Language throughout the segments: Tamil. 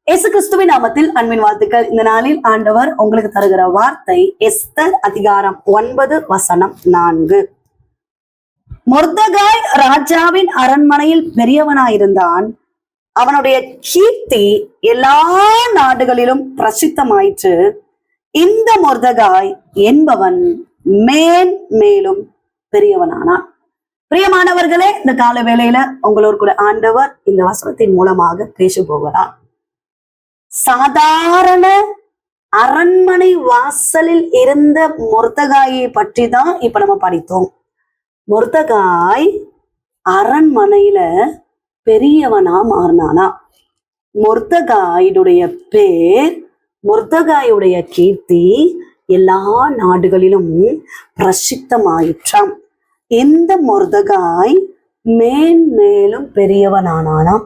இயேசு கிறிஸ்துவின் நாமத்தில் அன்பின் வாழ்த்துக்கள். இந்த நாளில் ஆண்டவர் உங்களுக்கு தருகிற வார்த்தை எஸ்தர் அதிகாரம் 9:4. மொர்தெகாய் ராஜாவின் அரண்மனையில் பெரியவனாயிருந்தான். அவனுடைய கீர்த்தி எல்லா நாடுகளிலும் பிரசித்தமாயிற்று. இந்த மொர்தெகாய் என்பவன் மேலும் பெரியவனானான். பிரியமானவர்களே, இந்த கால வேளையில உங்களோடு கூட ஆண்டவர் இந்த வசனத்தின் மூலமாக பேச போகிறார். சாதாரண அரண்மனை வாசலில் இருந்த மொர்தெகாயை பற்றி தான் இப்ப நம்ம படித்தோம். மொர்தெகாய் அரண்மனையில பெரியவனா மாறினானா. மொர்தெகாயுடைய பேர், மொர்தெகாயுடைய கீர்த்தி எல்லா நாடுகளிலும் பிரசித்தமாயிற்றாம். இந்த மொர்தெகாய் மேலும் பெரியவனானானாம்.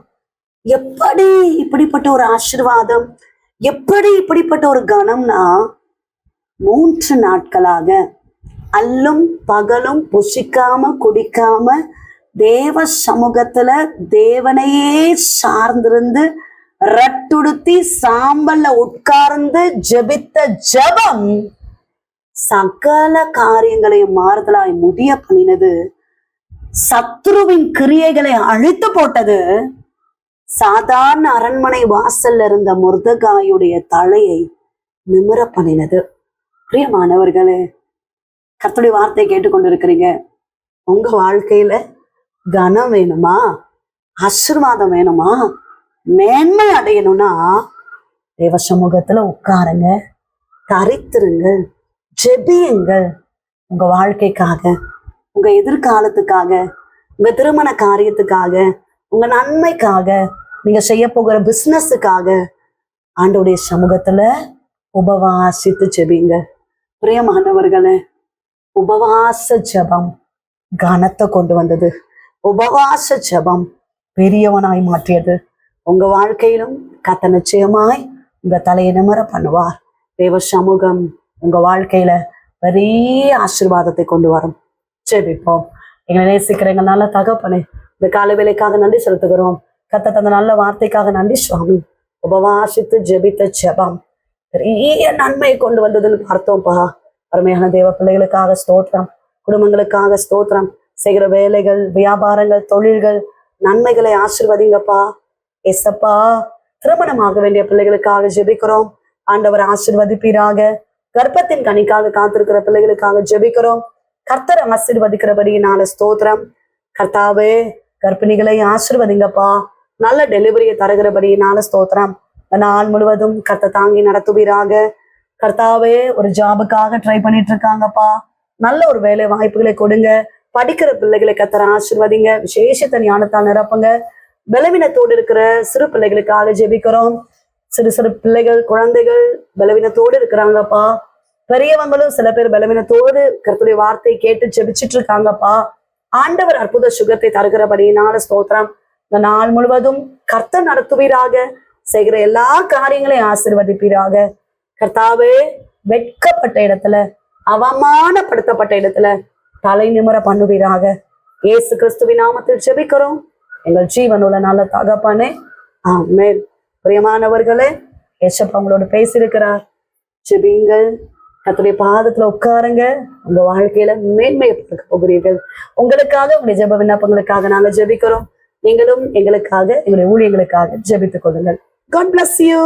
எப்படி இப்படிப்பட்ட ஒரு ஆசீர்வாதம், எப்படி இப்படிப்பட்ட ஒரு கணம்னா, 3 நாட்களாக அல்லும் பகலும் புசிக்காம குடிக்காம தேவ சமூகத்துல தேவனையே சார்ந்திருந்து ரட்டுடுத்தி சாம்பல்ல உட்கார்ந்து ஜெபித்த ஜெபம் சகல காரியங்களையும் மாறுதலாய் முடிய பண்ணினது. சத்ருவின் கிரியைகளை அழித்து போட்டது. சாதாரண அரண்மனை வாசல்ல இருந்த மொர்தெகாயுடைய தலையை நிமிர பண்ணினது. பிரியமானவர்களே, கர்த்தருடைய வார்த்தையை கேட்டுக்கொண்டிருக்கிறீங்க. உங்க வாழ்க்கையில கனம் வேணுமா, ஆசீர்வாதம் வேணுமா, மேன்மை அடையணும்னா தேவ சமூகத்துல உட்காருங்க, தரித்திருங்கள், ஜெபியுங்கள். உங்க வாழ்க்கைக்காக, உங்க எதிர்காலத்துக்காக, உங்க திருமண காரியத்துக்காக, உங்க நன்மைக்காக, நீங்க செய்ய போகிற பிசினஸுக்காக ஆண்டவருடைய சமூகத்துல உபவாசித்து ஜெபிங்க. பிரியமானவர்களே, உபவாச ஜெபம் கனத்தை கொண்டு வந்தது. உபவாச ஜெபம் பெரியவனாய் மாற்றியது. உங்க வாழ்க்கையிலும் கர்த்தர் நிச்சயமாய் உங்க தலையை நிமிர பண்ணுவார். தேவ சமூகம் உங்க வாழ்க்கையில பெரிய ஆசீர்வாதத்தை கொண்டு வரும். ஜெபிப்போம். எங்களை நேசிக்கிற எங்க நல்ல தகப்பனே, இந்த கால வேலைக்காக நன்றி செலுத்துகிறோம். கர்த்தர் தந்த நல்ல வார்த்தைக்காக நன்றி சுவாமி. உபவாசித்து ஜெபித்த ஜெபம் பெரிய நன்மையை கொண்டு வந்ததுன்னு பார்த்தோம்ப்பா. அருமையான தேவ பிள்ளைகளுக்காக ஸ்தோத்திரம், குடும்பங்களுக்காக ஸ்தோத்திரம். செய்கிற வேலைகள், வியாபாரங்கள், தொழில்கள், நன்மைகளை ஆசீர்வதிங்கப்பா. எசப்பா, திருமணமாக வேண்டிய பிள்ளைகளுக்காக ஜெபிக்கிறோம். ஆண்டவர் ஆசீர்வதிப்பீராக. கர்ப்பத்தின் கனிக்காக காத்திருக்கிற பிள்ளைகளுக்காக ஜெபிக்கிறோம். கர்த்தர் ஆசீர்வதிக்கிறபடியினால ஸ்தோத்திரம். கர்த்தாவே, கர்ப்பிணிகளை ஆசீர்வதிங்கப்பா. நல்ல டெலிவரியை தருகிறபடியினால ஸ்தோத்திரம். நாள் முழுவதும் கர்த்தர் தாங்கி நடத்துவீராக. கர்த்தாவே, ஒரு ஜாபுக்காக ட்ரை பண்ணிட்டு இருக்காங்கப்பா. நல்ல ஒரு வேலை வாய்ப்புகளை கொடுங்க. படிக்கிற பிள்ளைகளை கர்த்தர் ஆசீர்வதிங்க. விசேஷத்த ஞானத்தால் நிரப்புங்க. பலவீனத்தோடு இருக்கிற சிறு பிள்ளைகளுக்காக ஜெபிக்கிறோம். சிறு பிள்ளைகள், குழந்தைகள் பலவீனத்தோடு இருக்கிறாங்கப்பா. பெரியவங்களும் சில பேர் பலவீனத்தோடு கர்த்தருடைய வார்த்தை கேட்டு ஜெபிச்சுட்டு இருக்காங்கப்பா. ஆண்டவர் அற்புத சுகத்தை தருகிறபடியினால ஸ்தோத்திரம். இந்த நாள் முழுவதும் கர்த்தர் நடத்துவீராக. செய்கிற எல்லா காரியங்களையும் ஆசீர்வதிப்பீராக. கர்த்தாவே, வெட்கப்பட்ட இடத்துல, அவமானப்படுத்தப்பட்ட இடத்துல தலை நிமிர பண்ணுவீராக. இயேசு கிறிஸ்துவின் நாமத்தில் ஜெபிக்கிறோம் எங்கள் ஜீவனுள்ள நல்ல தகப்பனே, ஆமென். பிரியமானவர்களே, ஏசப்பா உங்களோட பேசியிருக்கிறார். ஜெபிங்கள், கர்த்தருடைய பாதத்துல உட்காருங்க. உங்க வாழ்க்கையில மேன்மையை பார்க்க போகிறீர்கள். உங்களுக்காக, உங்களுடைய ஜெப விண்ணப்பங்களுக்காக நாங்க ஜெபிக்கிறோம். நீங்களும் எங்களுக்காக, எங்களுடைய ஊழியர்களுக்காக ஜெபித்துக் கொள்ளுங்கள். God bless you.